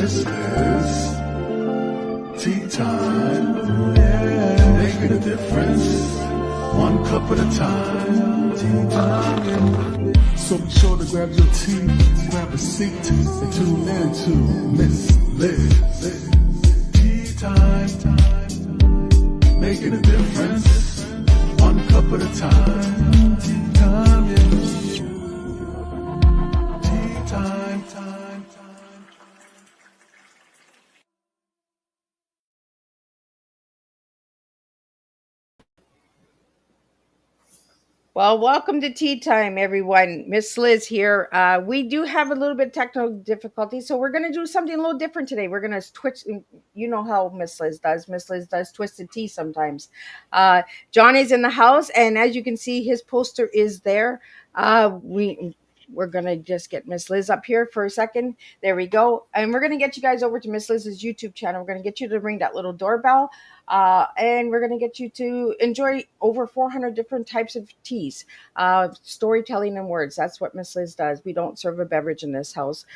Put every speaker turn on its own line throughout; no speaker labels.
This is tea time. Yeah, making a difference. One cup at a time. Tea time. So be sure to grab your tea, grab a seat, and tune in to Miss Liz. Tea time. Making a difference. One cup at a time. Tea time, yeah. Tea time.
Well, welcome to Tea Time, everyone. Miss Liz here. We do have a little bit of technical difficulty, so we're going to do something a little different today. We're going to twitch. You know how Miss Liz does. Miss Liz does twisted tea sometimes. John is in the house, and as you can see, his poster is there. We're going to just get Miss Liz up here for a second. There we go. And we're going to get you guys over to Miss Liz's YouTube channel. We're going to get you to ring that little doorbell. And we're going to get you to enjoy over 400 different types of teas, storytelling and words. That's what Miss Liz does. We don't serve a beverage in this house.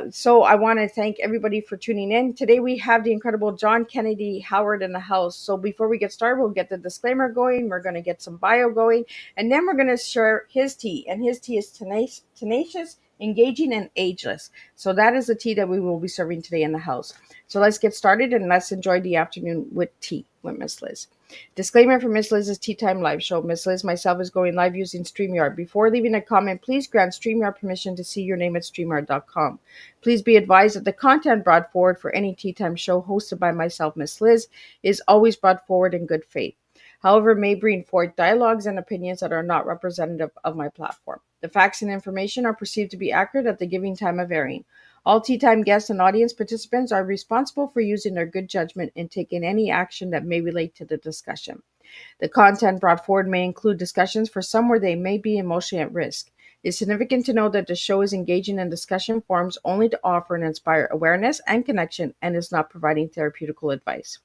So I want to thank everybody for tuning in. Today we have the incredible John Kennedy Howard in the house. So before we get started, we'll get the disclaimer going. We're going to get some bio going, and then we're going to share his tea. And his tea is tenacious, engaging, and ageless. So that is the tea that we will be serving today in the house. So let's get started and let's enjoy the afternoon with tea with Miss Liz. Disclaimer for Miss Liz's Tea Time live show. Miss Liz, myself, is going live using StreamYard. Before leaving a comment, please grant StreamYard permission to see your name at StreamYard.com. Please be advised that the content brought forward for any Tea Time show hosted by myself, Miss Liz, is always brought forward in good faith. However, may bring forth dialogues and opinions that are not representative of my platform. The facts and information are perceived to be accurate at the giving time of airing. All Tea Time guests and audience participants are responsible for using their good judgment and taking any action that may relate to the discussion. The content brought forward may include discussions for some where they may be emotionally at risk. It is significant to know that the show is engaging in discussion forums only to offer and inspire awareness and connection and is not providing therapeutical advice.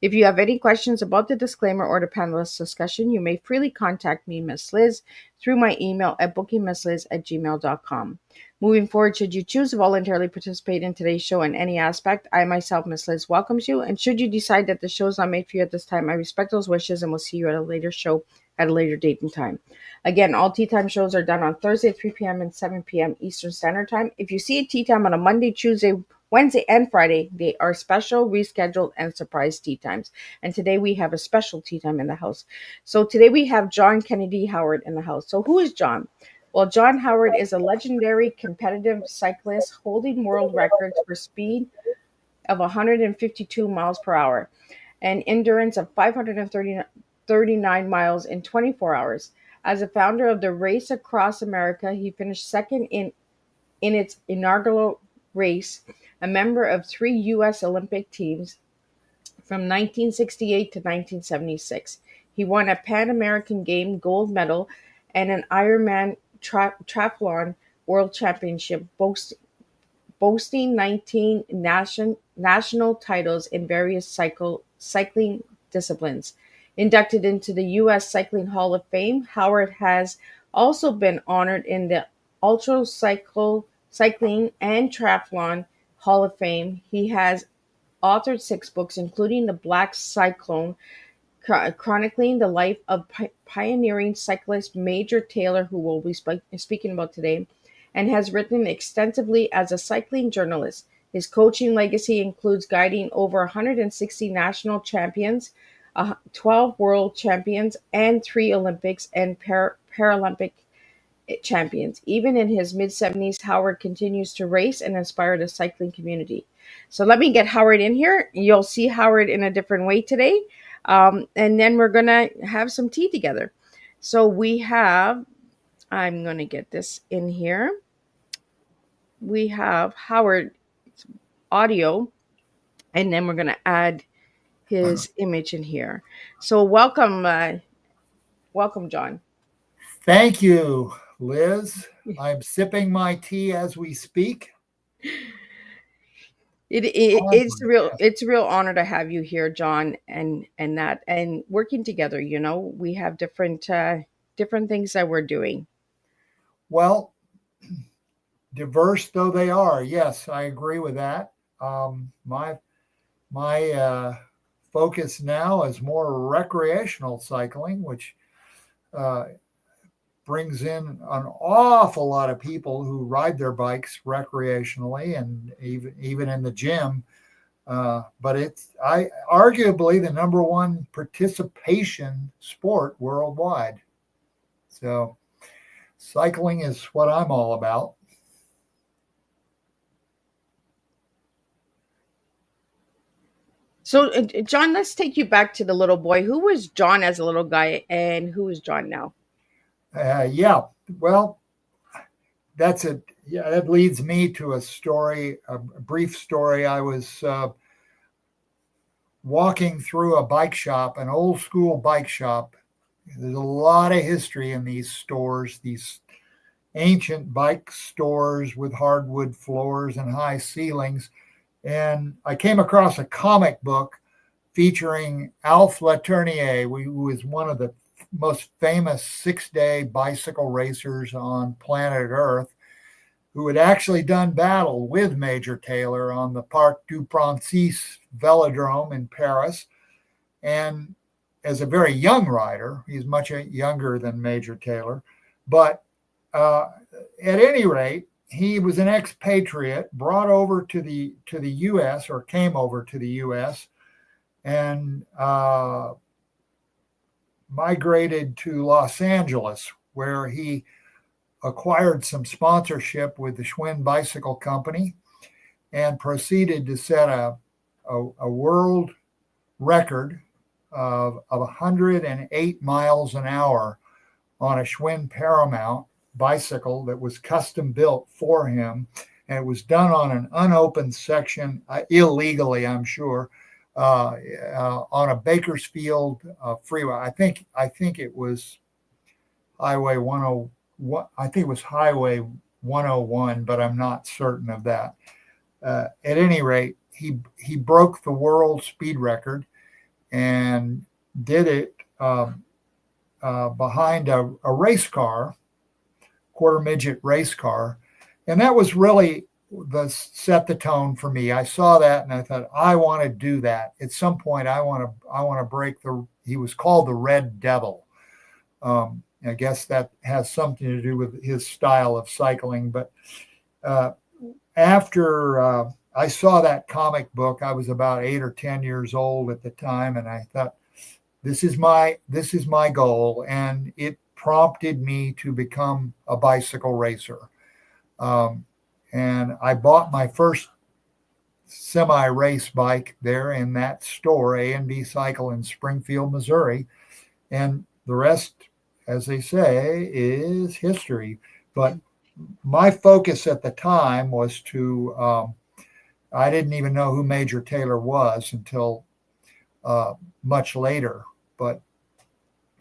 If you have any questions about the disclaimer or the panelist discussion, you may freely contact me, Miss Liz, through my email at bookingmissliz@gmail.com. Moving forward, should you choose to voluntarily participate in today's show in any aspect, I myself, Miss Liz, welcomes you. And should you decide that the show is not made for you at this time, I respect those wishes and will see you at a later show at a later date and time. Again, all Tea Time shows are done on Thursday, 3 p.m. and 7 p.m. Eastern Standard Time. If you see a Tea Time on a Monday, Tuesday, Wednesday, and Friday, they are special, rescheduled, and surprise tea times. And today we have a special tea time in the house. So today we have John Kennedy Howard in the house. So who is John? Well, John Howard is a legendary competitive cyclist holding world records for speed of 152 miles per hour and endurance of 539 miles in 24 hours. As a founder of the Race Across America, he finished second in its inaugural race, a member of 3 U.S. Olympic teams from 1968 to 1976. He won a Pan American Game gold medal and an Ironman Triathlon World Championship, boasting 19 national titles in various cycling disciplines. Inducted into the U.S. Cycling Hall of Fame, Howard has also been honored in the Ultra Cycling and Triathlon Hall of Fame. He has authored 6 books, including The Black Cyclone, chronicling the life of pioneering cyclist Major Taylor, who we'll be speaking about today, and has written extensively as a cycling journalist. His coaching legacy includes guiding over 160 national champions, 12 world champions, and 3 Olympics and Paralympic champions. Even in his mid-70s, Howard continues to race and inspire the cycling community. So let me get Howard in here. You'll see Howard in a different way today. And then we're going to have some tea together. So we have, I'm going to get this in here. We have Howard's audio, and then we're going to add his image in here. So welcome, John.
Thank you, Liz. I'm sipping my tea as we speak.
It's a real honor to have you here, John, and working together. You know, we have different things that we're doing.
Well, diverse though they are, yes, I agree with that. My focus now is more recreational cycling, which uh, brings in an awful lot of people who ride their bikes recreationally and even in the gym. But it's arguably the number one participation sport worldwide. So cycling is what I'm all about.
So, John, let's take you back to the little boy. Who was John as a little guy, and who is John now?
Yeah, well, that leads me to a story, a brief story. I was walking through a bike shop, an old school bike shop. There's a lot of history in these stores, these ancient bike stores with hardwood floors and high ceilings. And I came across a comic book featuring Alf Latournier, who was one of the most famous 6-day bicycle racers on planet Earth, who had actually done battle with Major Taylor on the Parc du Princes Velodrome in Paris. And as a very young rider, he's much younger than Major Taylor, but at any rate, he was an expatriate brought over to the U.S. or came over to the U.S. and migrated to Los Angeles, where he acquired some sponsorship with the Schwinn Bicycle Company and proceeded to set a world record of 108 miles an hour on a Schwinn Paramount bicycle that was custom built for him. And it was done on an unopened section, illegally, I'm sure, on a Bakersfield freeway. I think it was Highway 101. I think it was Highway 101, but I'm not certain of that. At any rate, he broke the world speed record and did it behind a race car, quarter midget race car, and that was really set the tone for me. I saw that and I thought, I want to do that at some point. I want to break the. He was called the Red Devil. I guess that has something to do with his style of cycling. But after I saw that comic book, I was about 8 or 10 years old at the time, and I thought, this is my goal, and it prompted me to become a bicycle racer. And I bought my first semi-race bike there in that store, A&B Cycle in Springfield, Missouri, and the rest, as they say, is history. But my focus at the time was to, I didn't even know who Major Taylor was until much later, but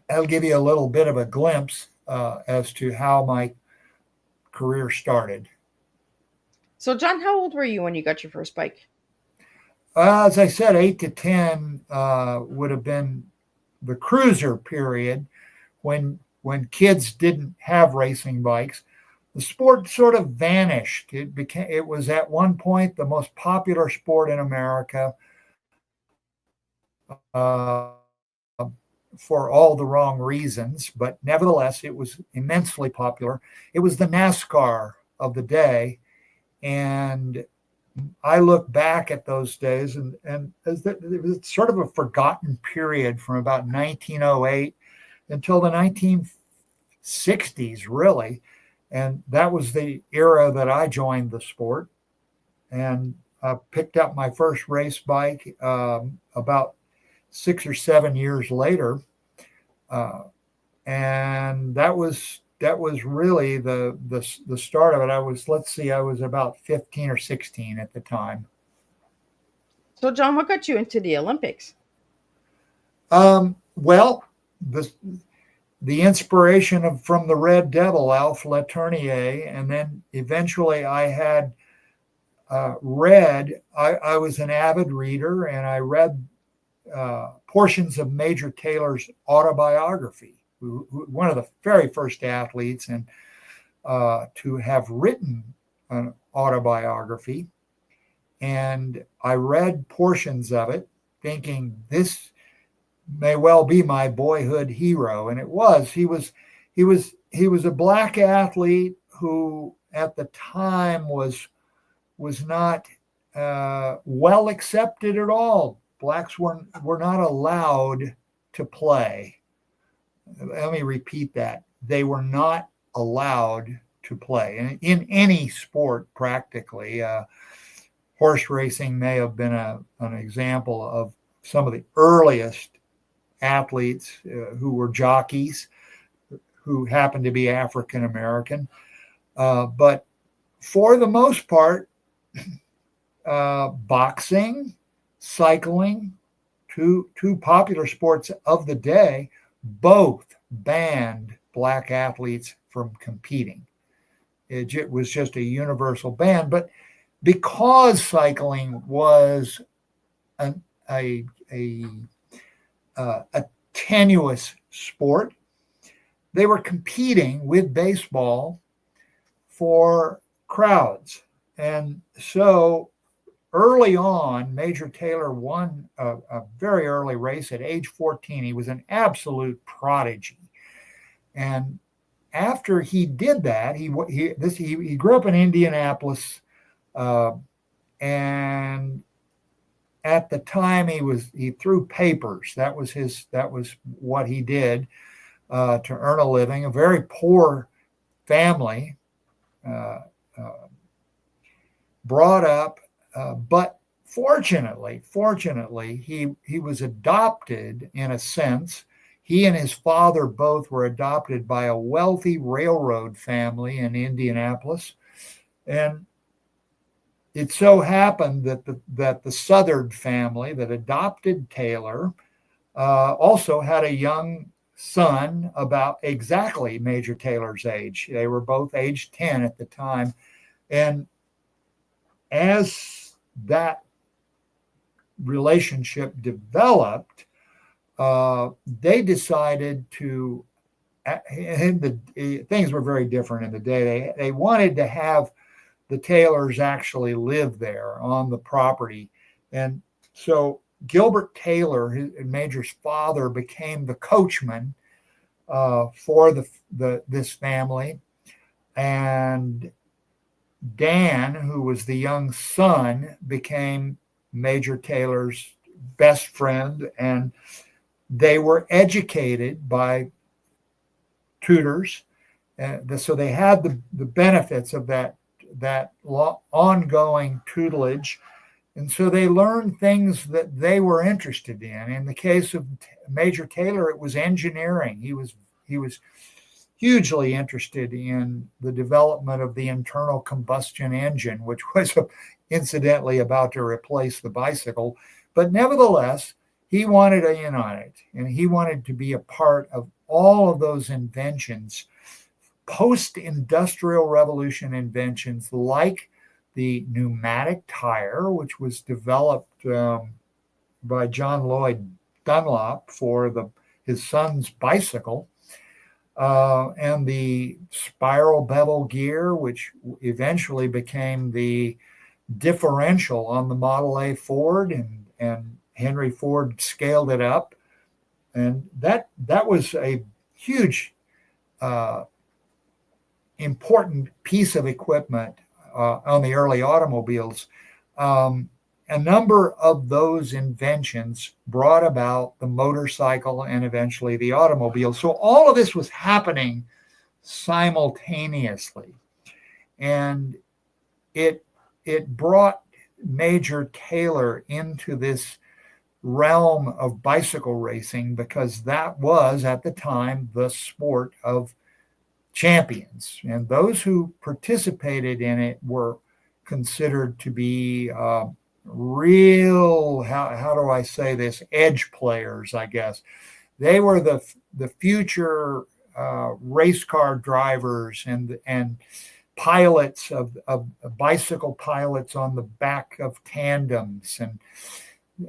that'll give you a little bit of a glimpse as to how my career started.
So, John, how old were you when you got your first bike?
As I said, 8 to 10 would have been the cruiser period when kids didn't have racing bikes. The sport sort of vanished. It was at one point the most popular sport in America for all the wrong reasons, but nevertheless, it was immensely popular. It was the NASCAR of the day, and I look back at those days, and it was sort of a forgotten period from about 1908 until the 1960s, really. And that was the era that I joined the sport, and picked up my first race bike about 6 or 7 years later, and that was really the start of it. I was about 15 or 16 at the time.
So, John, what got you into the Olympics?
Well, the inspiration from the Red Devil, Alf Latournier, and then eventually I had read. I was an avid reader, and I read portions of Major Taylor's autobiography, one of the very first athletes and to have written an autobiography. And I read portions of it thinking this may well be my boyhood hero. And it was. He was a black athlete who at the time was not well accepted at all. Blacks were not allowed to play. Let me repeat that. They were not allowed to play in any sport practically. Horse racing may have been an example of some of the earliest athletes who were jockeys who happened to be African American. But for the most part, boxing, cycling, two popular sports of the day, both banned black athletes from competing. It was just a universal ban. But because cycling was a tenuous sport, they were competing with baseball for crowds. And so early on, Major Taylor won a very early race at age 14. He was an absolute prodigy. And after he did that, he grew up in Indianapolis, and at the time he threw papers. That was what he did to earn a living. A very poor family, brought up, but fortunately, he was adopted in a sense. He and his father both were adopted by a wealthy railroad family in Indianapolis, and it so happened that the Southard family that adopted Taylor also had a young son about exactly Major Taylor's age. They were both age 10 at the time, and as that relationship developed, they decided to, and things were very different in the day. They wanted to have the Taylors actually live there on the property. And so Gilbert Taylor, Major's father, became the coachman for this family. And Dan, who was the young son, became Major Taylor's best friend, and they were educated by tutors. So they had the benefits of that ongoing tutelage, and so they learned things that they were interested in. In the case of Major Taylor, it was engineering. He was hugely interested in the development of the internal combustion engine, which was incidentally about to replace the bicycle. But nevertheless, he wanted in on it, and he wanted to be a part of all of those inventions, post-industrial revolution inventions like the pneumatic tire, which was developed by John Lloyd Dunlop for his son's bicycle, and the spiral bevel gear, which eventually became the differential on the Model A Ford, and Henry Ford scaled it up. And that was a huge important piece of equipment on the early automobiles. A number of those inventions brought about the motorcycle and eventually the automobile. So all of this was happening simultaneously. And it brought Major Taylor into this realm of bicycle racing because that was, at the time, the sport of champions. And those who participated in it were considered to be real, how do I say this, edge players, I guess. They were the future race car drivers and pilots of bicycle pilots on the back of tandems,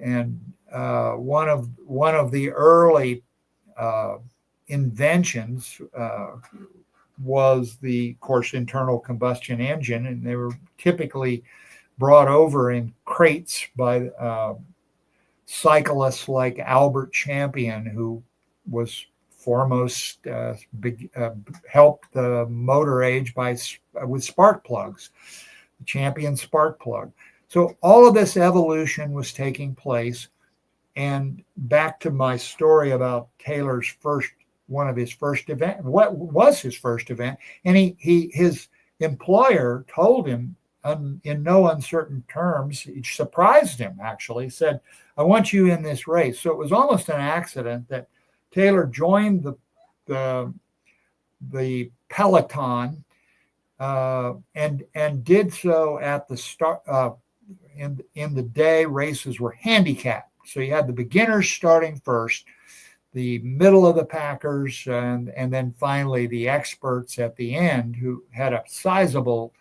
and one of the early inventions was the, of course, internal combustion engine, and they were typically brought over in crates by cyclists like Albert Champion, who was foremost helped the motor age with spark plugs, the Champion spark plug. So all of this evolution was taking place. And back to my story about Taylor's one of his first event. What was his first event? And his employer told him in no uncertain terms, he surprised him actually, said, "I want you in this race." So it was almost an accident that Taylor joined the peloton and did so at the start. In the day, races were handicapped. So you had the beginners starting first, the middle of the packers, and then finally the experts at the end, who had a sizable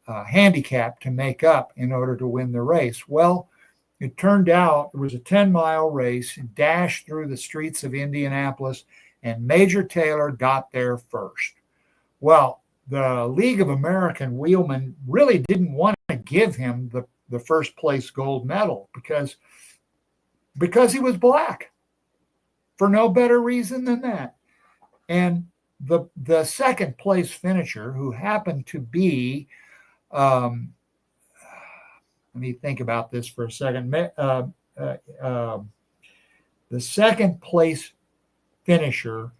handicap to make up in order to win the race. Well, it turned out it was a 10-mile race, dashed through the streets of Indianapolis, and Major Taylor got there first. Well, the League of American Wheelmen really didn't want to give him the first place gold medal because he was black, for no better reason than that. And the second place finisher, who happened to be, let me think about this for a second. The second place finisher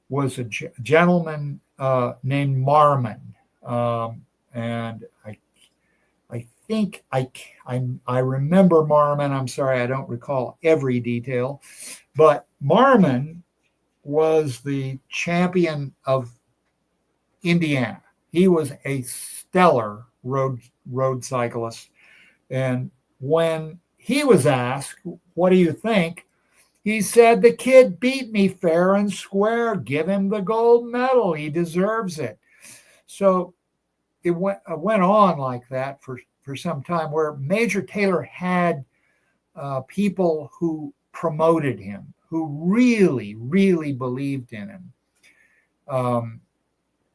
was a gentleman named Marmon, and I think I remember Marmon. I'm sorry, I don't recall every detail, but Marmon was the champion of Indiana. He was a stellar road cyclist, and when he was asked, "What do you think?" he said, "The kid beat me fair and square. Give him the gold medal. He deserves it." So it went on like that for some time, where Major Taylor had people who promoted him, who really, really believed in him.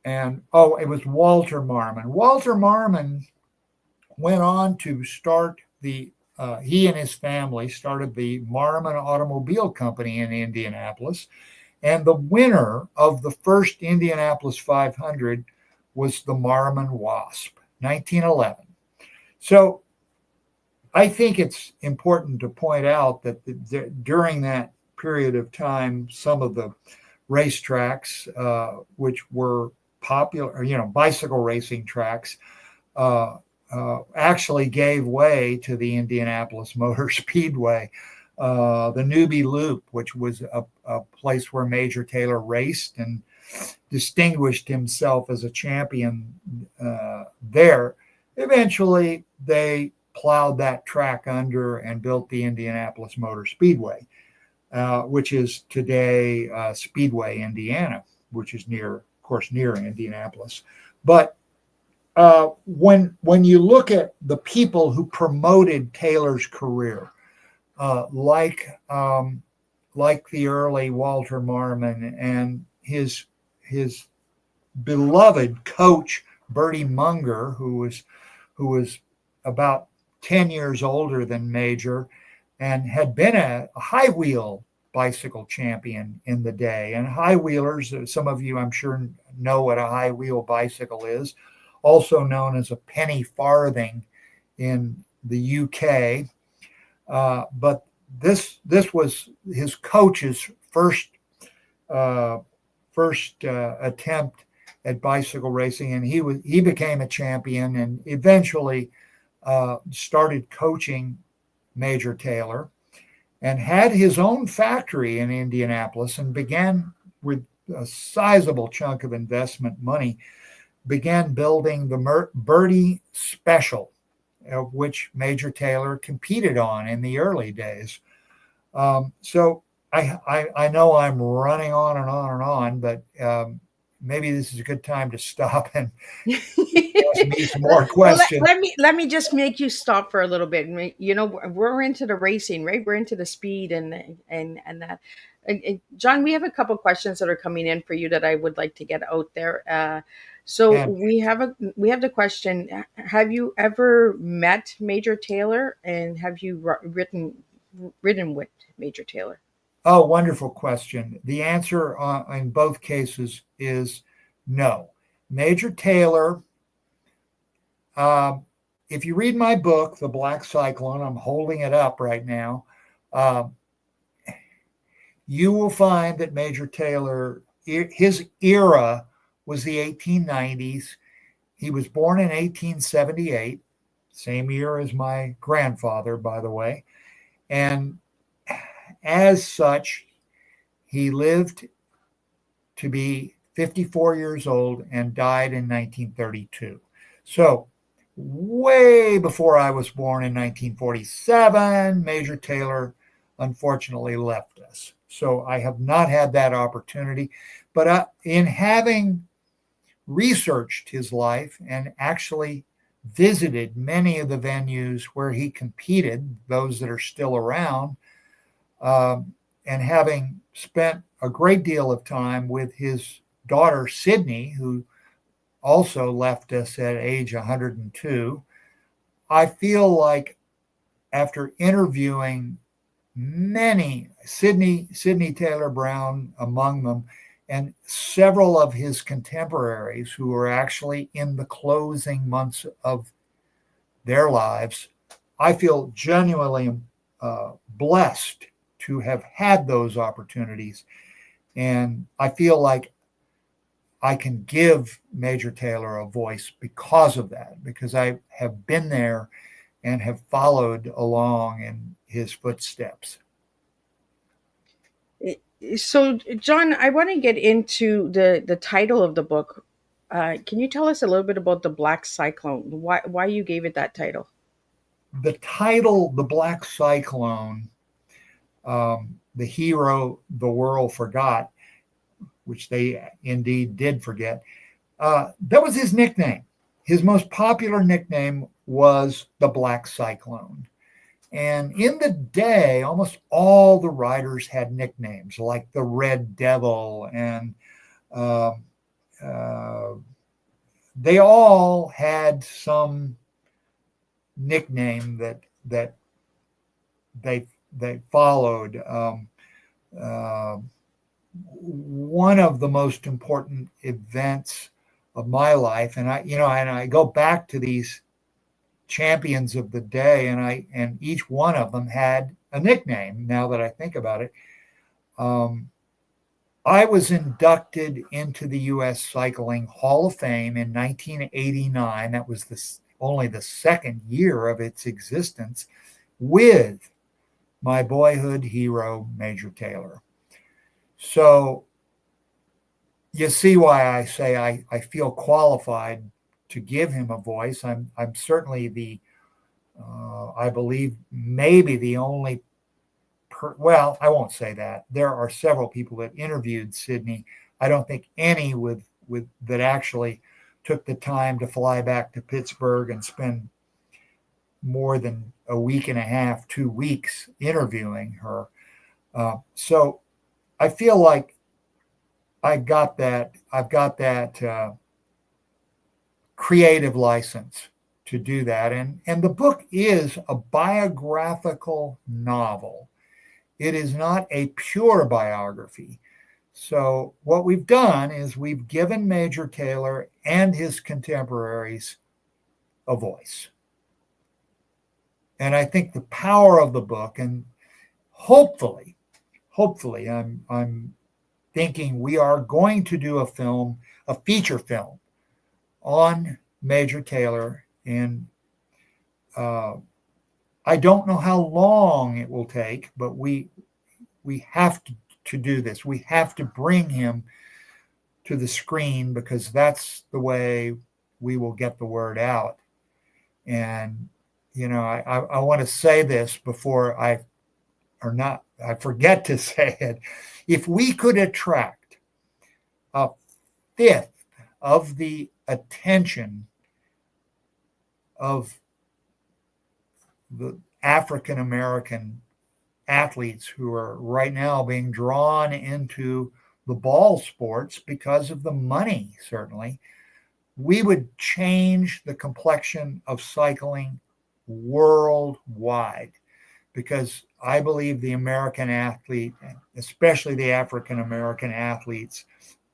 It was Walter Marmon. Walter Marmon went on to start he and his family started the Marmon Automobile Company in Indianapolis. And the winner of the first Indianapolis 500 was the Marmon Wasp, 1911. So I think it's important to point out that during that period of time, some of the racetracks, which were popular, bicycle racing tracks, actually gave way to the Indianapolis Motor Speedway. The Newbie Loop, which was a place where Major Taylor raced and distinguished himself as a champion there. Eventually, they plowed that track under and built the Indianapolis Motor Speedway, which is today Speedway, Indiana, which is near Indianapolis. But when you look at the people who promoted Taylor's career, like the early Walter Marmon and his beloved coach Bertie Munger, who was about 10 years older than Major and had been a high wheel bicycle champion in the day. And high wheelers, some of you I'm sure know what a high wheel bicycle is, also known as a penny farthing in the UK. But this was his coach's first attempt at bicycle racing, and he became a champion and eventually started coaching Major Taylor and had his own factory in Indianapolis, and began with a sizable chunk of investment money, began building the Bertie Special, of which Major Taylor competed on in the early days. So I know I'm running on and on and on, but maybe this is a good time to stop and ask me some more questions.
Well, let me just make you stop for a little bit. We're into the racing, right? We're into the speed and that. And John, we have a couple questions that are coming in for you that I would like to get out there. So
And
we have the question: have you ever met Major Taylor, and have you ridden with Major Taylor?
oh, wonderful question. The answer in both cases is no. Major Taylor, if you read my book, The Black Cyclone, I'm holding it up right now, uh, you will find that Major Taylor, his era was the 1890s. He was born in 1878, same year as my grandfather, by the way. And as such, he lived to be 54 years old and died in 1932. So, way before I was born in 1947, Major Taylor unfortunately left us. So, I have not had that opportunity. But in having researched his life and actually visited many of the venues where he competed, those that are still around, and having spent a great deal of time with his daughter, Sydney, who also left us at age 102, I feel like after interviewing many, Sydney Taylor Brown among them, and several of his contemporaries who were actually in the closing months of their lives, I feel genuinely blessed to have had those opportunities. And I feel like I can give Major Taylor a voice because of that, because I have been there and have followed along in his footsteps.
So, John, I want to get into the title of the book. Can you tell us a little bit about the Black Cyclone? Why you gave it that title?
The title, The Black Cyclone, the hero the world forgot, which they indeed did forget, that was his nickname. His most popular nickname was the Black Cyclone. And in the day, almost all the riders had nicknames like the Red Devil, and uh, uh, they all had some nickname that they followed. Uh, One of the most important events of my life, and I go back to these champions of the day, and each one of them had a nickname. Now that I think about it, um, I was inducted into the U.S. Cycling Hall of Fame in 1989. That was only the second year of its existence, with my boyhood hero, Major Taylor. So you see why I say I feel qualified to give him a voice. I'm certainly I believe maybe the only well, I won't say that. There are several people that interviewed Sydney. I don't think any with that actually took the time to fly back to Pittsburgh and spend more than a week and a half, 2 weeks interviewing her. So I feel like I've got that creative license to do that. And the book is a biographical novel. It is not a pure biography. So what we've done is we've given Major Taylor and his contemporaries a voice. And I think the power of the book, and hopefully, I'm thinking we are going to do a feature film on Major Taylor, and I don't know how long it will take, but we have to do this. We have to bring him to the screen, because that's the way we will get the word out. And I want to say this before I forget to say it. If we could attract a fifth of the attention of the African American athletes who are right now being drawn into the ball sports because of the money, certainly, we would change the complexion of cycling worldwide, because I believe the American athlete, especially the African American athletes,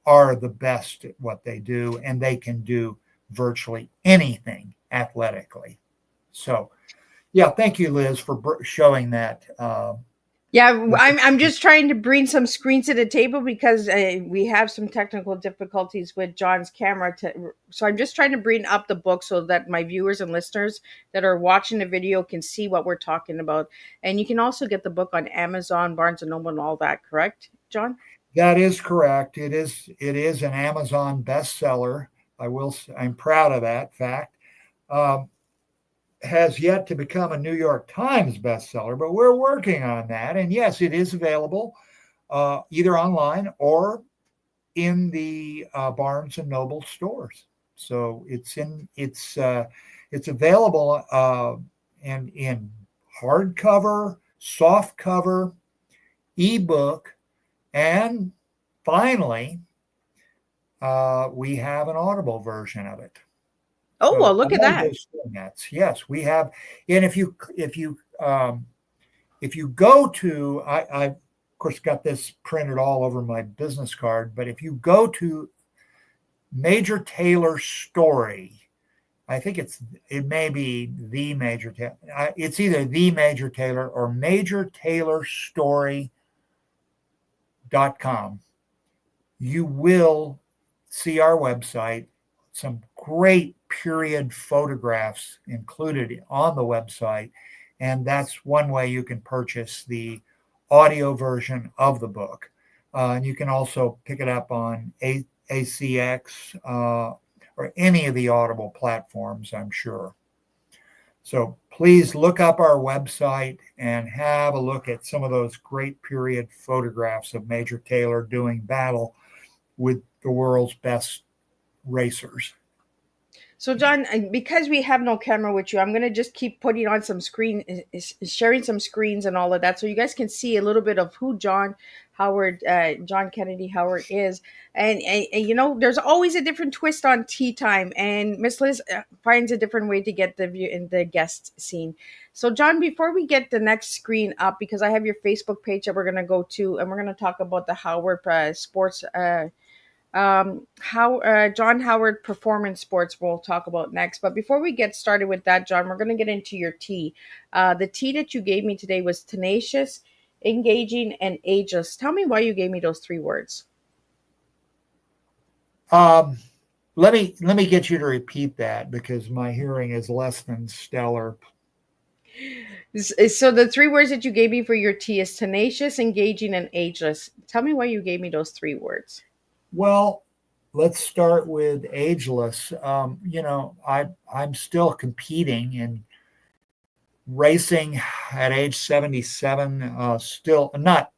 are the best at what they do, and they can do virtually anything athletically. So, yeah, thank you, Liz, for showing that.
Yeah, I'm just trying to bring some screens to the table because we have some technical difficulties with John's camera. So I'm just trying to bring up the book so that my viewers and listeners that are watching the video can see what we're talking about. And you can also get the book on Amazon, Barnes and Noble, and all that. Correct, John?
That is correct. It is an Amazon bestseller. I'm proud of that fact. Um, has yet to become a New York Times bestseller, but we're working on that. And yes, it is available either online or in the Barnes and Noble stores. So it's available and in hardcover, soft cover, ebook, and finally, we have an Audible version of it.
Oh, well,
So
look at
all
that.
those formats, yes, we have. And if you go to, I of course got this printed all over my business card, but if you go to Major Taylor Story, I think it may be the Major Taylor. It's either the Major Taylor or majortaylorstory.com. You will see our website, some great period photographs included on the website. And that's one way you can purchase the audio version of the book. And you can also pick it up on ACX or any of the Audible platforms, I'm sure. So please look up our website and have a look at some of those great period photographs of Major Taylor doing battle with the world's best racers.
So, John, because we have no camera with you, I'm going to just keep putting on some sharing some screens and all of that so you guys can see a little bit of who John Kennedy Howard is. And there's always a different twist on Tea Time, and Miss Liz finds a different way to get the view in the guest scene. So, John, before we get the next screen up, because I have your Facebook page that we're going to go to, and we're going to talk about the Howard Sports John Howard Performance Sports we'll talk about next. But before we get started with that, John, we're going to get into your tea. The tea that you gave me today was tenacious, engaging, and ageless. Tell me why you gave me those 3 words.
Let me get you to repeat that because my hearing is less than stellar.
So the 3 words that you gave me for your tea is tenacious, engaging, and ageless. Tell me why you gave me those 3 words.
Well, let's start with ageless. I'm still competing and racing at age 77. Still not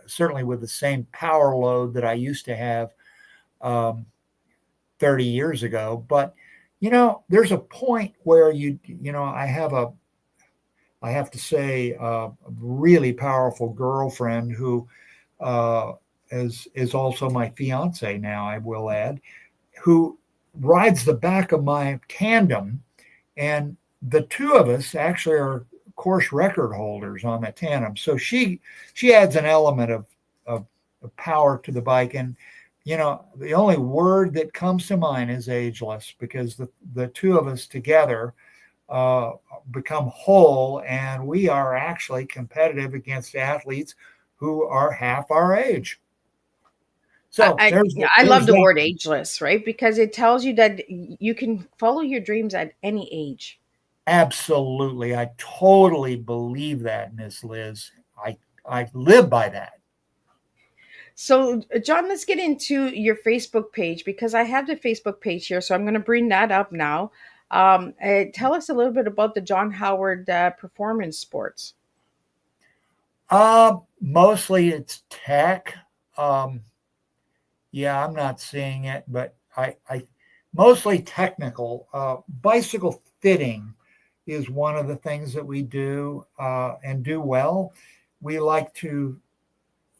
certainly with the same power load that I used to have 30 years ago. But there's a point where I have to say, a really powerful girlfriend who is also my fiance now, I will add, who rides the back of my tandem. And the 2 of us actually are course record holders on the tandem. So she adds an element of power to the bike. And, the only word that comes to mind is ageless, because the 2 of us together become whole, and we are actually competitive against athletes who are half our age. So
I love the word ageless, right? Because it tells you that you can follow your dreams at any age.
Absolutely. I totally believe that, Miss Liz. I live by that.
So, John, let's get into your Facebook page, because I have the Facebook page here. So I'm going to bring that up now. Tell us a little bit about the John Howard Performance Sports.
Mostly it's tech. Yeah, I'm not seeing it, but I mostly technical. Bicycle fitting is one of the things that we do and do well. We like to,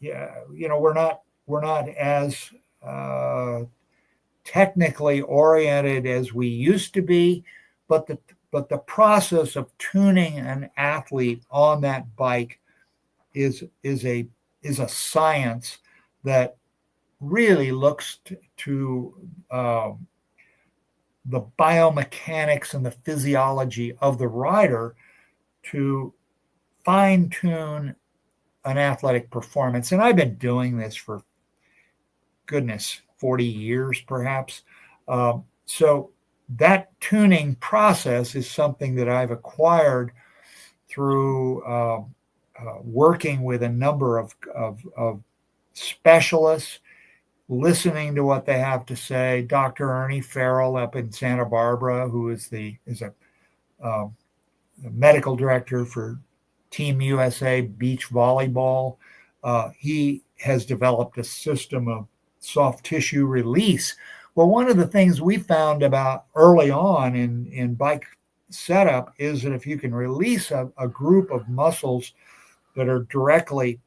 we're not as technically oriented as we used to be, but the process of tuning an athlete on that bike is a science that really looks to the biomechanics and the physiology of the rider to fine tune an athletic performance. And I've been doing this for, goodness, 40 years perhaps. So that tuning process is something that I've acquired through working with a number of specialists, listening to what they have to say. Dr. Ernie Farrell up in Santa Barbara, who is a medical director for Team USA Beach Volleyball. He has developed a system of soft tissue release. Well, one of the things we found about early on in bike setup is that if you can release a group of muscles that are directly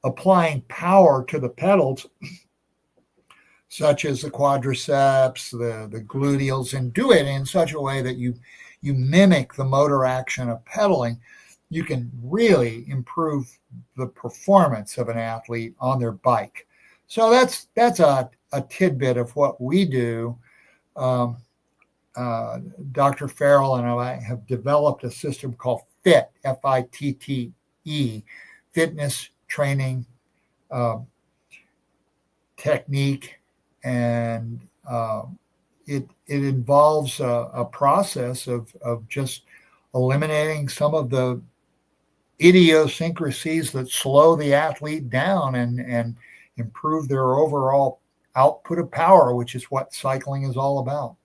applying power to the pedals, such as the quadriceps, the gluteals, and do it in such a way that you mimic the motor action of pedaling, you can really improve the performance of an athlete on their bike. So that's a tidbit of what we do. Dr. Farrell and I have developed a system called FIT, F-I-T-T-E, fitness training technique, and it involves a process of just eliminating some of the idiosyncrasies that slow the athlete down and improve their overall output of power, which is what cycling is all about.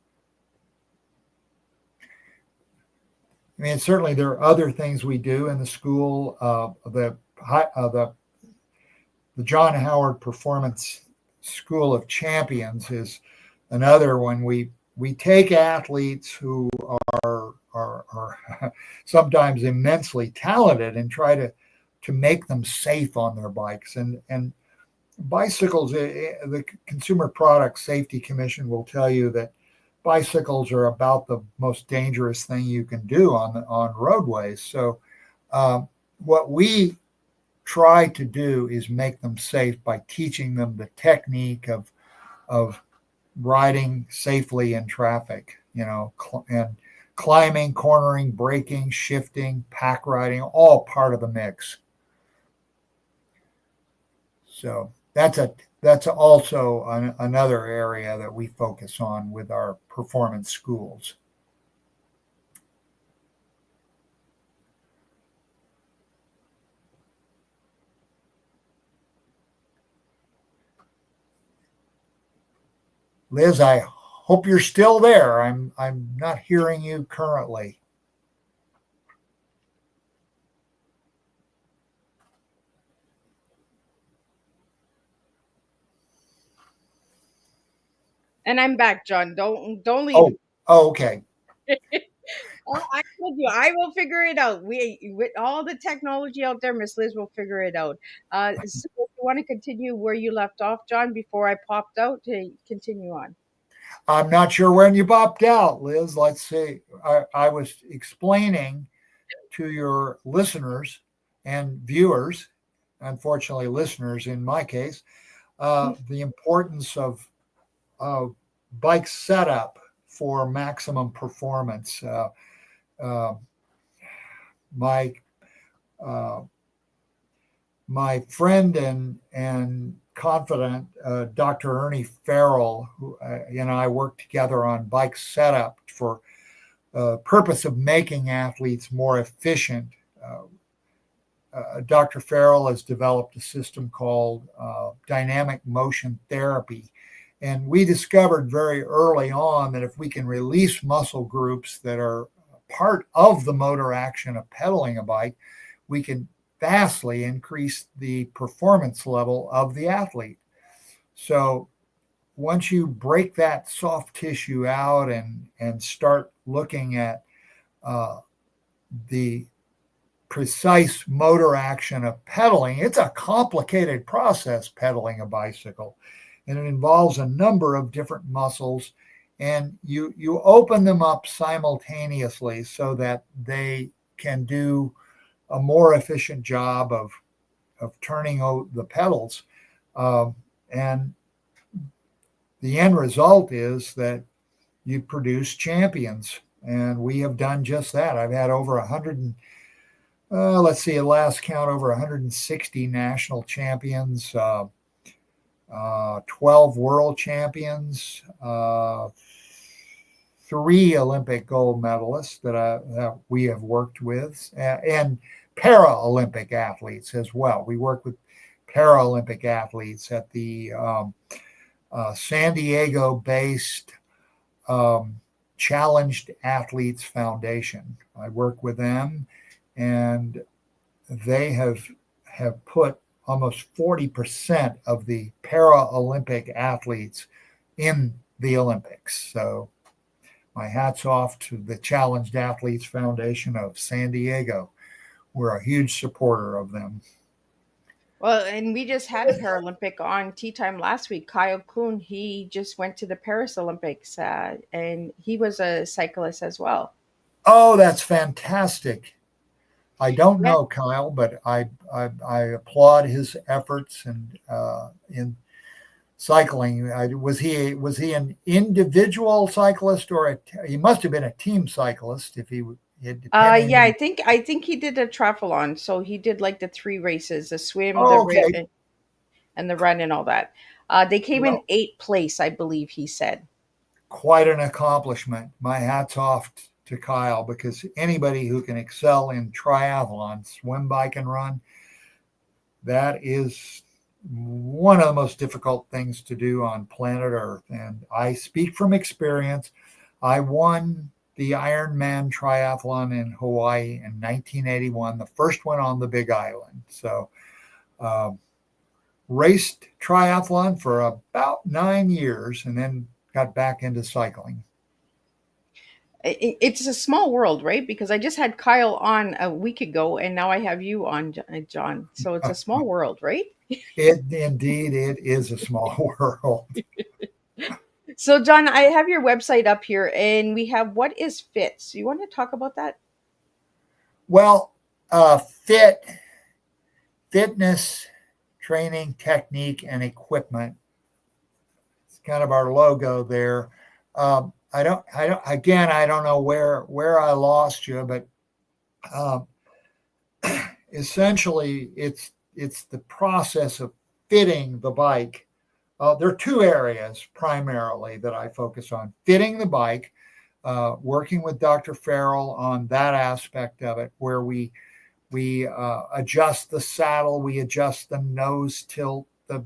I mean, certainly there are other things we do in the school. The John Howard Performance School of Champions is another one. We take athletes who are sometimes immensely talented and try to make them safe on their bikes. And bicycles, the Consumer Product Safety Commission will tell you that bicycles are about the most dangerous thing you can do on roadways. So what we try to do is make them safe by teaching them the technique of riding safely in traffic, and climbing, cornering, braking, shifting, pack riding, all part of the mix. So that's also another area that we focus on with our performance schools. Liz, I hope you're still there. I'm not hearing you currently.
And I'm back, John. Don't leave.
Oh, okay.
I told you, I will figure it out. With all the technology out there, Miss Liz will figure it out. So if you want to continue where you left off, John, before I popped out, to continue on.
I'm not sure when you popped out, Liz. Let's see. I was explaining to your listeners and viewers, unfortunately listeners in my case, the importance of bike setup for maximum performance. My friend and confidant, Dr. Ernie Farrell, who and I worked together on bike setup for the purpose of making athletes more efficient. Dr. Farrell has developed a system called dynamic motion therapy. And we discovered very early on that if we can release muscle groups that are part of the motor action of pedaling a bike, we can vastly increase the performance level of the athlete. So once you break that soft tissue out and start looking at the precise motor action of pedaling, it's a complicated process, pedaling a bicycle. and it involves a number of different muscles, and you open them up simultaneously so that they can do a more efficient job of turning the pedals. And the end result is that you produce champions. And we have done just that. I've had over 100, let's see, at last count, over 160 national champions, 12 world champions, 3 Olympic gold medalists that we have worked with, and Paralympic athletes as well. We work with Paralympic athletes at the San Diego-based Challenged Athletes Foundation. I work with them, and they have put almost 40% of the Paralympic athletes in the Olympics. So my hat's off to the Challenged Athletes Foundation of San Diego. We're a huge supporter of them.
Well, and we just had a Paralympic on Teatime last week. Kyle Kuhn, he just went to the Paris Olympics, and he was a cyclist as well.
Oh, that's fantastic. I don't
Yeah.
know Kyle, but I applaud his efforts and in cycling. Was he an individual cyclist, or he must have been a team cyclist if he depending.
Yeah, I think he did a triathlon. So he did like the 3 races, the swim,
Oh, okay.
and the run and all that. They came in
Well,
8th place, I believe he said.
quite an accomplishment. My hat's off to Kyle, because anybody who can excel in triathlon, swim, bike, and run, that is one of the most difficult things to do on planet Earth. And I speak from experience. I won the Ironman Triathlon in Hawaii in 1981, the first one on the Big Island. So, raced triathlon for about 9 years, and then got back into cycling.
It's a small world, right? Because I just had Kyle on a week ago, and now I have you on, John. So it's a small world, right?
Indeed, it is a small world.
So, John, I have your website up here, and we have What is Fits. You want to talk about that?
Well, fitness, training, technique, and equipment. It's kind of our logo there. I don't know where I lost you, but essentially it's the process of fitting the bike. There are 2 areas primarily that I focus on: fitting the bike, working with Dr. Farrell on that aspect of it, where we adjust the saddle, we adjust the nose tilt, the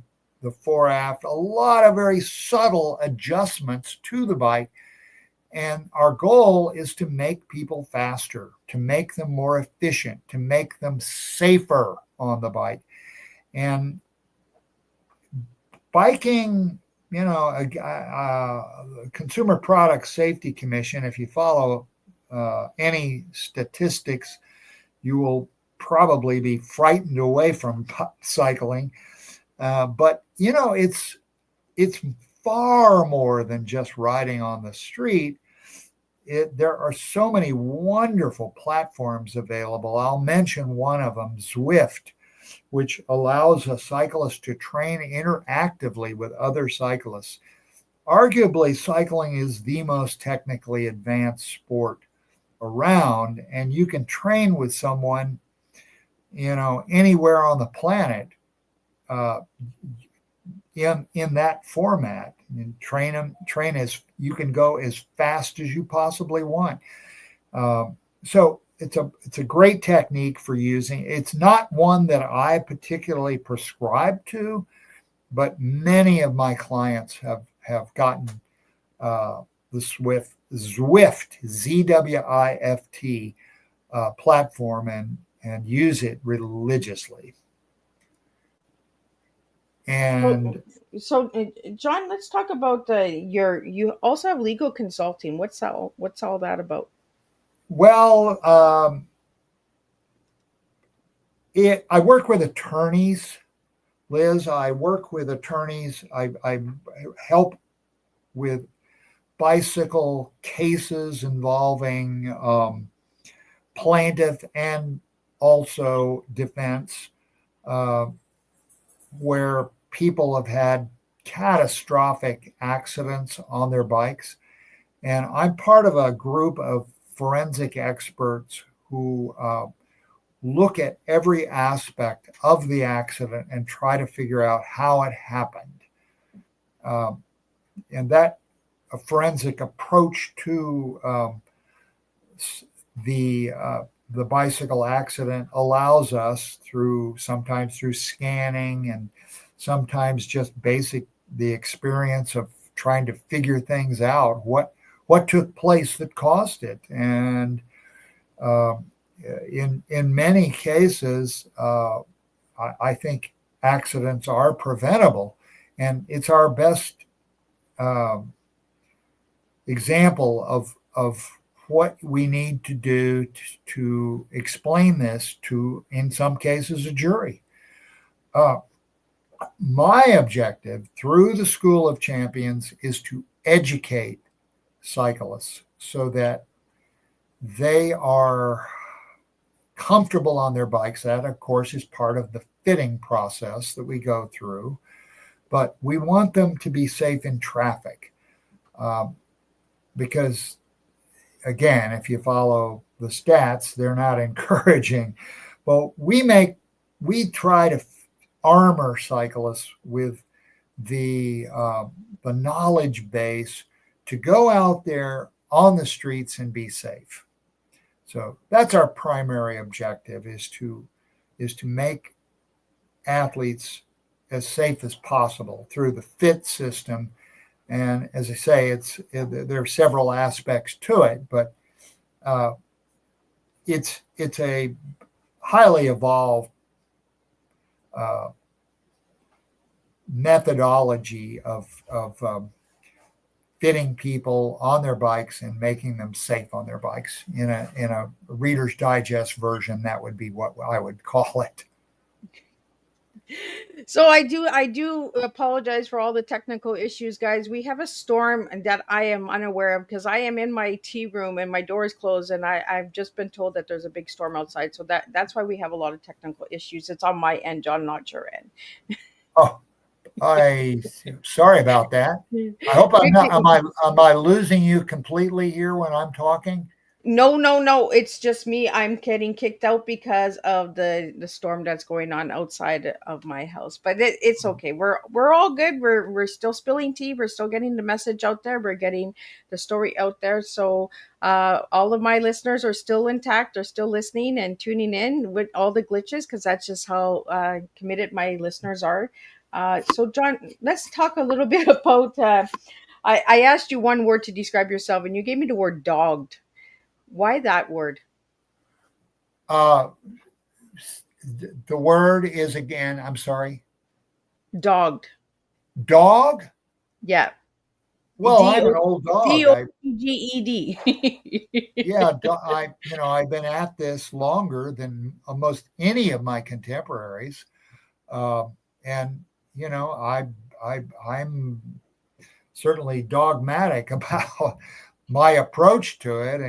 fore aft, a lot of very subtle adjustments to the bike. And our goal is to make people faster, to make them more efficient, to make them safer on the bike. And biking, Consumer Product Safety Commission, if you follow any statistics, you will probably be frightened away from cycling. But it's far more than just riding on the street. There are so many wonderful platforms available. I'll mention one of them, Zwift, which allows a cyclist to train interactively with other cyclists. Arguably, cycling is the most technically advanced sport around, and you can train with someone, anywhere on the planet, in that format, and train as you can go as fast as you possibly want. So it's a great technique for using. It's not one that I particularly prescribe to, but many of my clients have gotten the Zwift, ZWIFT platform, and use it religiously. And
so John, let's talk about you also have legal consulting. What's all that about?
Well, I work with attorneys Liz, I work with attorneys. I help with bicycle cases involving plaintiff and also defense, uh, where people have had catastrophic accidents on their bikes. And I'm part of a group of forensic experts who look at every aspect of the accident and try to figure out how it happened. And that a forensic approach to the bicycle accident allows us sometimes through scanning and sometimes just the experience of trying to figure things out, what took place that caused it. And in many cases, I think accidents are preventable, and it's our best example of what we need to do to explain this to, in some cases, a jury. My objective through the School of Champions is to educate cyclists so that they are comfortable on their bikes. That, of course, is part of the fitting process that we go through. But we want them to be safe in traffic because, again, if you follow the stats, they're not encouraging. But we try to armor cyclists with the knowledge base to go out there on the streets and be safe. So that's our primary objective, is to make athletes as safe as possible through the FIT system. And as I say, there are several aspects to it, but it's a highly evolved methodology of fitting people on their bikes and making them safe on their bikes. In a Reader's Digest version, that would be what I would call it.
So I do apologize for all the technical issues, guys. We have a storm that I am unaware of because I am in my tea room and my door is closed, and I've just been told that there's a big storm outside. So that's why we have a lot of technical issues. It's on my end, John, not your end.
Oh, sorry about that. I hope I'm not. Am I losing you completely here when I'm talking?
No. It's just me. I'm getting kicked out because of the storm that's going on outside of my house. But it's okay. We're all good. We're still spilling tea. We're still getting the message out there. We're getting the story out there. So all of my listeners are still intact, are still listening and tuning in with all the glitches, because that's just how committed my listeners are. So John, let's talk a little bit about. I asked you one word to describe yourself, and you gave me the word dogged. Why that word?
The word is, again, I'm sorry.
Dogged.
Dog?
Yeah.
Well, I'm an old dog.
D-O-G-E-D.
Yeah, I've been at this longer than almost any of my contemporaries, and I'm certainly dogmatic about my approach to it,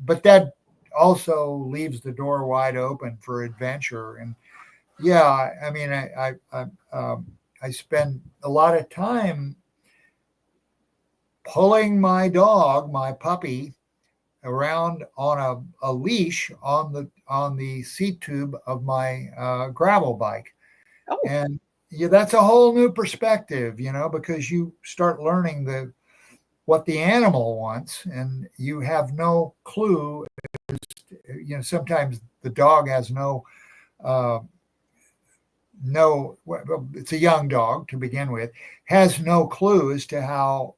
but that also leaves the door wide open for adventure. And yeah, I mean, I spend a lot of time pulling my dog, my puppy, around on a leash on the seat tube of my gravel bike.
Oh.
And yeah, that's a whole new perspective, because you start learning what the animal wants, and you have no clue. Sometimes the dog has it's a young dog to begin with, has no clue as to how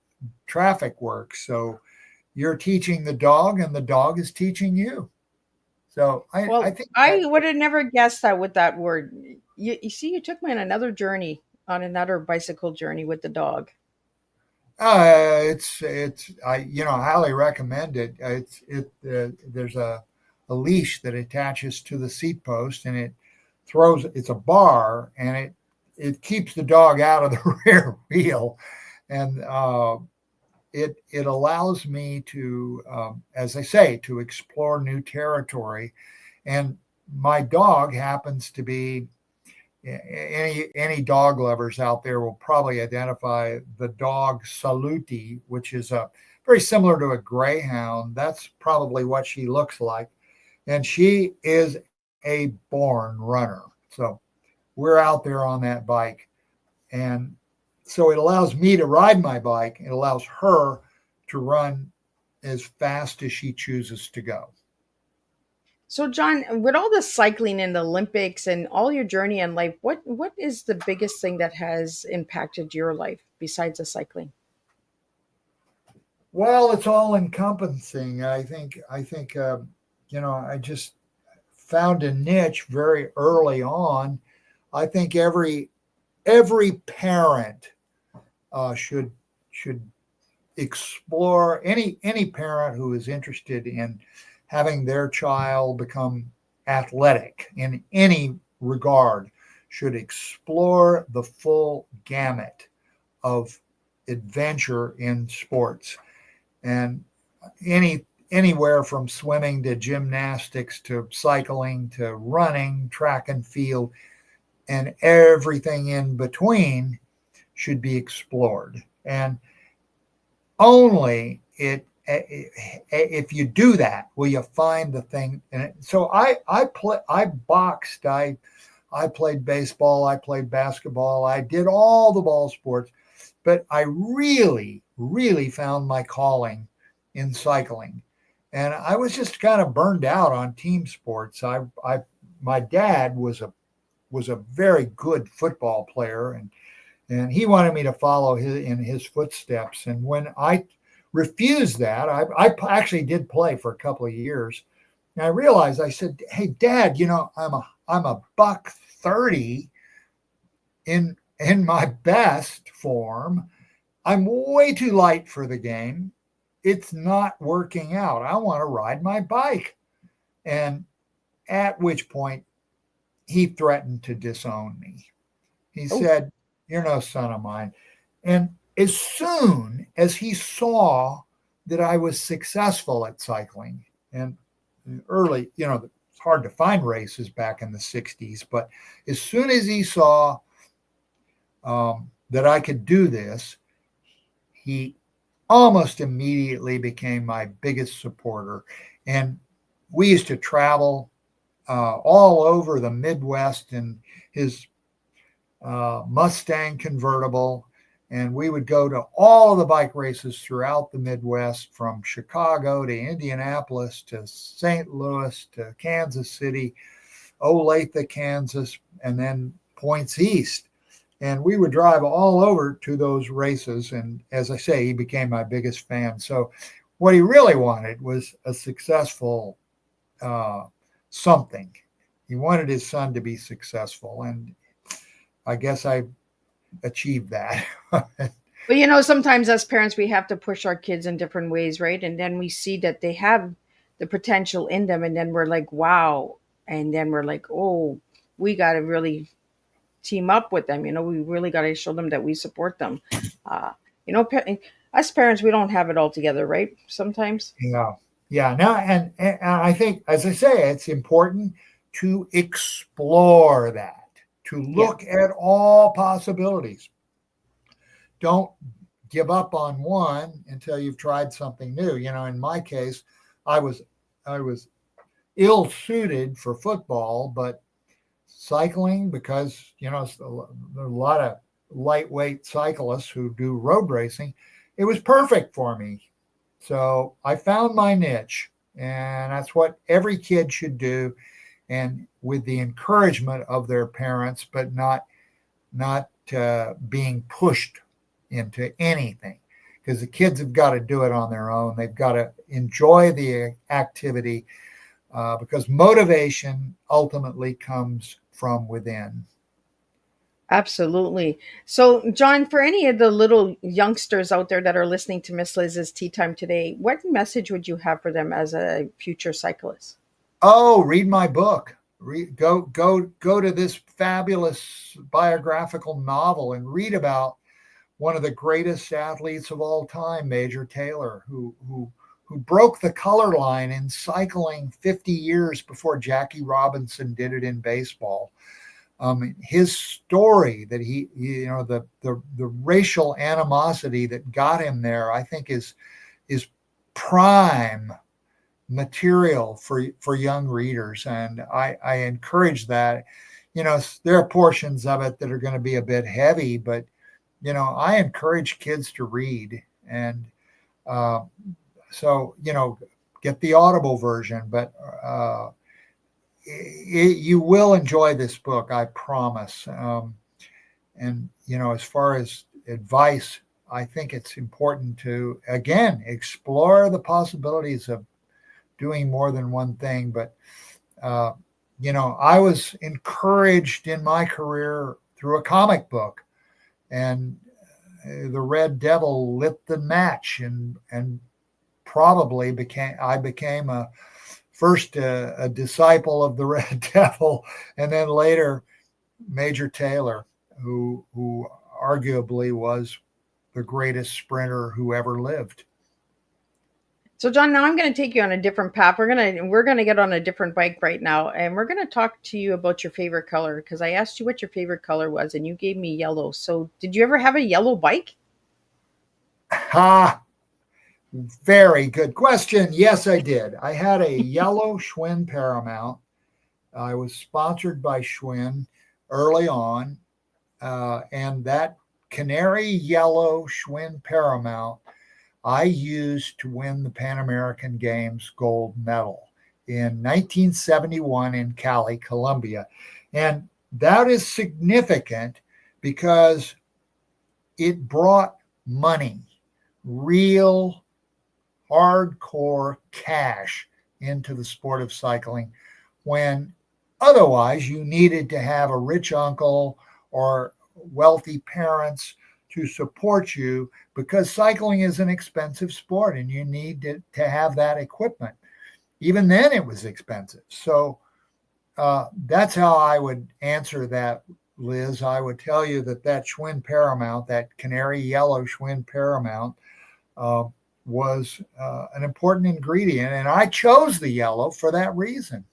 traffic works. So you're teaching the dog, and the dog is teaching you. So I think
I would have never guessed that with that word. You see, you took me on another bicycle journey with the dog.
I highly recommend it. There's a leash that attaches to the seat post, and it's a bar, and it it keeps the dog out of the rear wheel, and it allows me to, as I say, to explore new territory. And my dog happens to be, any dog lovers out there will probably identify the dog Saluti, which is a very similar to a greyhound. That's probably what she looks like, and she is a born runner. So we're out there on that bike, and so it allows me to ride my bike. It allows her to run as fast as she chooses to go.
So, John, with all the cycling and the Olympics and all your journey in life, what is the biggest thing that has impacted your life besides the cycling?
Well, it's all encompassing. I just found a niche very early on. I think every parent should explore, any parent who is interested in having their child become athletic in any regard should explore the full gamut of adventure in sports, and anywhere from swimming to gymnastics to cycling to running, track and field, and everything in between should be explored. And only if you do that will you find the thing. And so I boxed, I played baseball, I played basketball, I did all the ball sports, but I really found my calling in cycling. And I was just kind of burned out on team sports. My dad was a very good football player, and he wanted me to follow in his footsteps. And when I refused that, I actually did play for a couple of years. And I realized, I said, "Hey, Dad, I'm a buck 30 in my best form. I'm way too light for the game. It's not working out. I want to ride my bike." And at which point he threatened to disown me. He said, "You're no son of mine." And as soon as he saw that I was successful at cycling, and early, it's hard to find races back in the 60s, but as soon as he saw that I could do this, he almost immediately became my biggest supporter. And we used to travel all over the Midwest in his Mustang convertible. And we would go to all of the bike races throughout the Midwest, from Chicago to Indianapolis to St. Louis to Kansas City, Olathe, Kansas, and then points east. And we would drive all over to those races. And as I say, he became my biggest fan. So what he really wanted was a successful something. He wanted his son to be successful. And I guess I achieved that.
But sometimes as parents, we have to push our kids in different ways, right? And then we see that they have the potential in them, and then we're like, wow. And then we're like, oh, we got to really team up with them. We really got to show them that we support them. Us parents, we don't have it all together, right? Sometimes.
Yeah. Now, and I think, as I say, it's important to explore that, to look at all possibilities. Don't give up on one until you've tried something new. In my case, I was ill suited for football, but cycling, because there are a lot of lightweight cyclists who do road racing, it was perfect for me. So I found my niche, and that's what every kid should do, and with the encouragement of their parents, but not being pushed into anything, because the kids have got to do it on their own. They've got to enjoy the activity, because motivation ultimately comes from within.
Absolutely. So, John, for any of the little youngsters out there that are listening to Miss Liz's Tea Time today, what message would you have for them as a future cyclist?
Oh, read my book. Go to this fabulous biographical novel and read about one of the greatest athletes of all time, Major Taylor, who broke the color line in cycling 50 years before Jackie Robinson did it in baseball. His story that the racial animosity that got him there, I think is prime material for young readers. And I encourage that. There are portions of it that are going to be a bit heavy, but, I encourage kids to read. And so, get the Audible version, but you will enjoy this book, I promise. And, as far as advice, I think it's important to, again, explore the possibilities of doing more than one thing. But, I was encouraged in my career through a comic book, and the Red Devil lit the match and probably became first a disciple of the Red Devil, and then later Major Taylor, who arguably was the greatest sprinter who ever lived.
So, John, now I'm going to take you on a different path. We're going to get on a different bike right now, and we're going to talk to you about your favorite color, because I asked you what your favorite color was, and you gave me yellow. So, did you ever have a yellow bike?
Very good question. Yes, I did. I had a yellow Schwinn Paramount. I was sponsored by Schwinn early on, and that canary yellow Schwinn Paramount I used to win the Pan American Games gold medal in 1971 in Cali, Colombia. And that is significant because it brought money, real hardcore cash into the sport of cycling, when otherwise you needed to have a rich uncle or wealthy parents to support you, because cycling is an expensive sport and you need to have that equipment. Even then it was expensive. So that's how I would answer that, Liz. I would tell you that Schwinn Paramount, that canary yellow Schwinn Paramount, was an important ingredient, and I chose the yellow for that reason.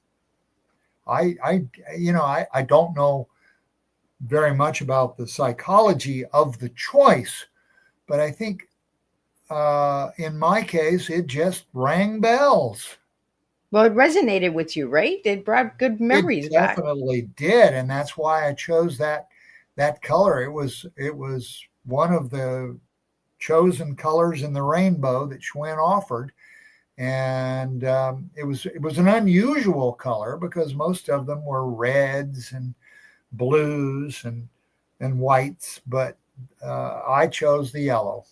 I don't know very much about the psychology of the choice, but I think in my case it just rang bells.
Well, it resonated with you, right? It brought good memories back.
It definitely did, and that's why I chose that color. It was one of the chosen colors in the rainbow that Schwinn offered, and it was an unusual color because most of them were reds and blues and whites, but I chose the yellow.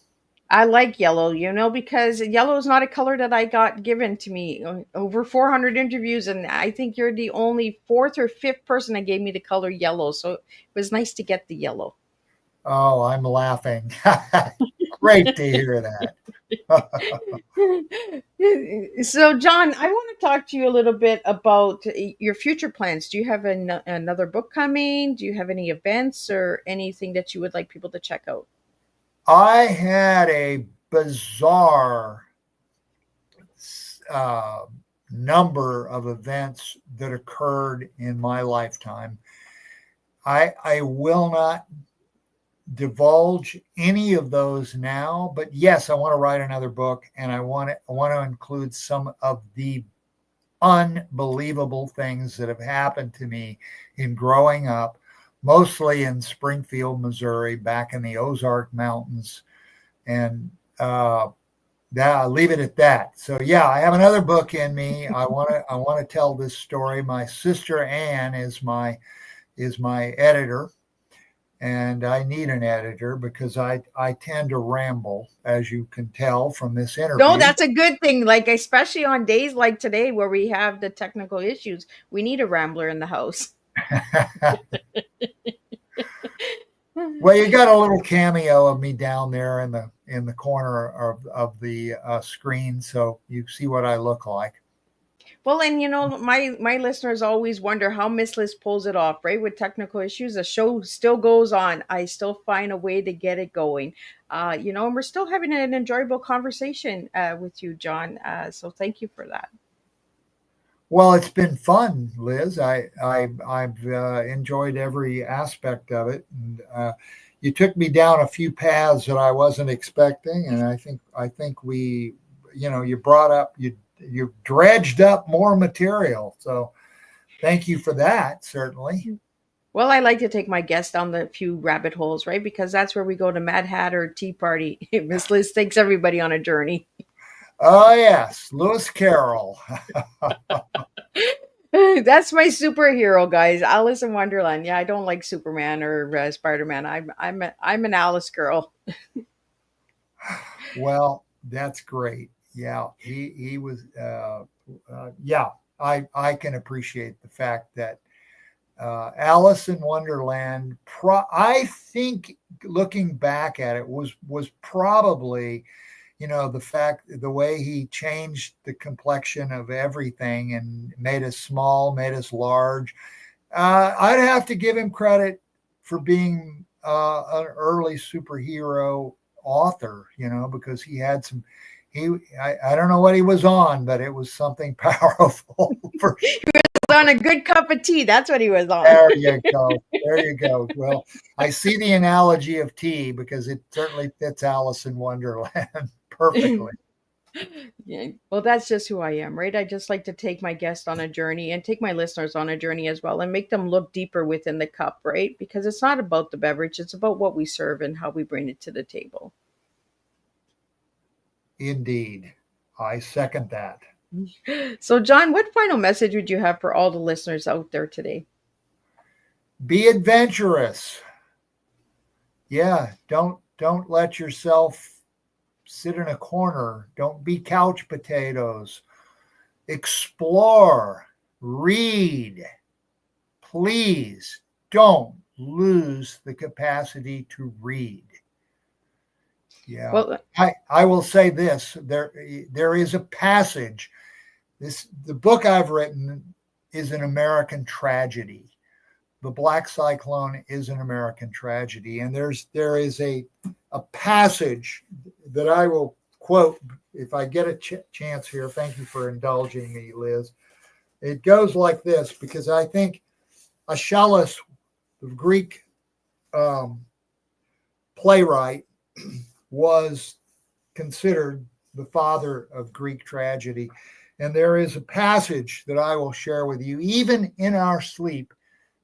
I like yellow, because yellow is not a color that I got given to me. Over 400 interviews, and I think you're the only fourth or fifth person that gave me the color yellow. So it was nice to get the yellow.
Oh, I'm laughing. Great to hear that.
So, John, I want to talk to you a little bit about your future plans. Do you have another book coming? Do you have any events or anything that you would like people to check out?
I had a bizarre number of events that occurred in my lifetime. I will not divulge any of those now, but yes, I want to write another book, and I want to include some of the unbelievable things that have happened to me in growing up, mostly in Springfield, Missouri, back in the Ozark Mountains. And I'll leave it at that. So yeah, I have another book in me. I want to tell this story. My sister Ann is my editor, and I need an editor because I tend to ramble, as you can tell from this interview.
No, that's a good thing. Like, especially on days like today where we have the technical issues, we need a rambler in the house.
Well, you got a little cameo of me down there in the corner of the screen, so you see what I look like.
Well, and my listeners always wonder how Miss Liz pulls it off, right? With technical issues, the show still goes on. I still find a way to get it going. And we're still having an enjoyable conversation with you, John. So thank you for that.
Well, it's been fun, Liz. I've enjoyed every aspect of it, and you took me down a few paths that I wasn't expecting, and I think we, you brought up you dredged up more material. So thank you for that. Certainly.
Well, I like to take my guests down the few rabbit holes, right? Because that's where we go to Mad Hatter Tea Party. Miss Liz takes everybody on a journey.
Oh yes, Lewis Carroll.
That's my superhero, guys. Alice in Wonderland. Yeah, I don't like Superman or Spider-Man. I'm an Alice girl.
Well, that's great. Yeah, he was. Yeah, I can appreciate the fact that Alice in Wonderland. I think looking back at it was probably, the way he changed the complexion of everything and made us small, made us large. I'd have to give him credit for being an early superhero author, because he had some. I don't know what he was on, but it was something powerful for
On a good cup of tea. That's what he was on.
There you go. There you go. Well, I see the analogy of tea because it certainly fits Alice in Wonderland perfectly.
Yeah. Well, that's just who I am, right? I just like to take my guest on a journey and take my listeners on a journey as well and make them look deeper within the cup, right? Because it's not about the beverage, it's about what we serve and how we bring it to the table.
Indeed. I second that.
So, John, what final message would you have for all the listeners out there today?
Be adventurous. Yeah, don't let yourself sit in a corner. Don't be couch potatoes. Explore, read. Please don't lose the capacity to read. Yeah.
Well,
I will say this. There is a passage. The book I've written is an American tragedy. The Black Cyclone is an American tragedy. And there is a passage that I will quote if I get a chance here. Thank you for indulging me, Liz. It goes like this, because I think Aeschylus, the Greek playwright, was considered the father of Greek tragedy. And there is a passage that I will share with you. Even in our sleep,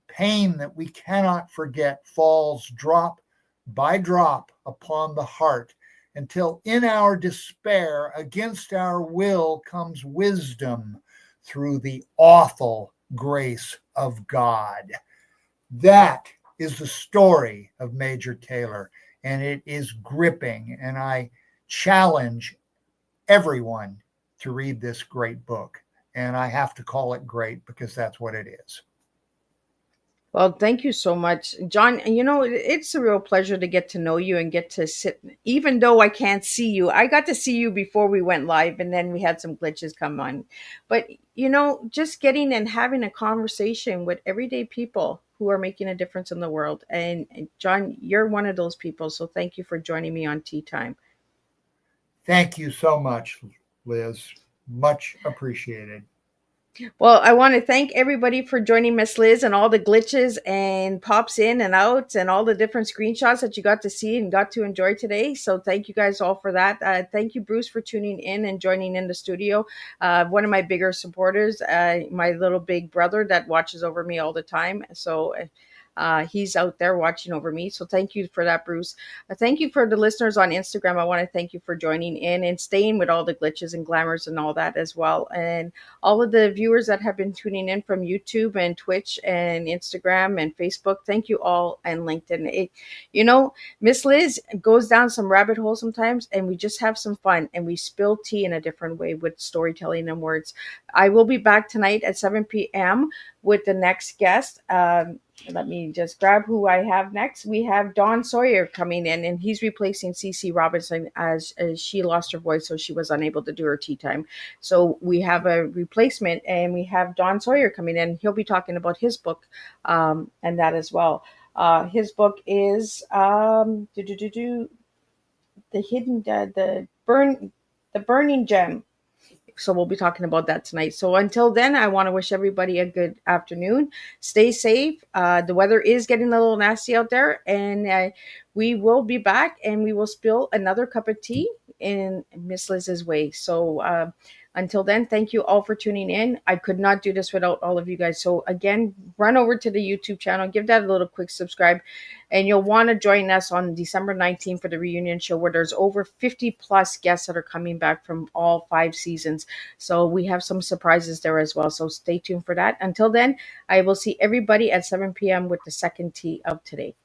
pain that we cannot forget falls drop by drop upon the heart, until in our despair, against our will, comes wisdom through the awful grace of God. That is the story of Major Taylor, and it is gripping. And I challenge everyone to read this great book. And I have to call it great because that's what it is.
Well, thank you so much, John. It's a real pleasure to get to know you and get to sit. Even though I can't see you, I got to see you before we went live, and then we had some glitches come on. But, just getting and having a conversation with everyday people who are making a difference in the world. And John, you're one of those people. So thank you for joining me on Tea Time.
Thank you so much, Liz. Much appreciated.
Well, I want to thank everybody for joining Miss Liz and all the glitches and pops in and out and all the different screenshots that you got to see and got to enjoy today. So thank you guys all for that. Thank you, Bruce, for tuning in and joining in the studio. One of my bigger supporters, my little big brother that watches over me all the time. So he's out there watching over me. So thank you for that, Bruce. Thank you for the listeners on Instagram. I want to thank you for joining in and staying with all the glitches and glamours and all that as well. And all of the viewers that have been tuning in from YouTube and Twitch and Instagram and Facebook, thank you all, and LinkedIn. Miss Liz goes down some rabbit holes sometimes, and we just have some fun and we spill tea in a different way with storytelling and words. I will be back tonight at 7 p.m. with the next guest. Let me just grab who I have next. We have Don Sawyer coming in, and he's replacing CC Robinson as she lost her voice, so she was unable to do her tea time. So we have a replacement, and we have Don Sawyer coming in. He'll be talking about his book and that as well. His book is the hidden the burning gem. So we'll be talking about that tonight. So until then, I want to wish everybody a good afternoon. Stay safe. The weather is getting a little nasty out there, and we will be back, and we will spill another cup of tea in Miss Liz's way. So until then, thank you all for tuning in. I could not do this without all of you guys. So again, run over to the YouTube channel, give that a little quick subscribe, and you'll want to join us on December 19th for the reunion show, where there's over 50 plus guests that are coming back from all 5 seasons. So we have some surprises there as well. So stay tuned for that. Until then, I will see everybody at 7 p.m. with the second tea of today.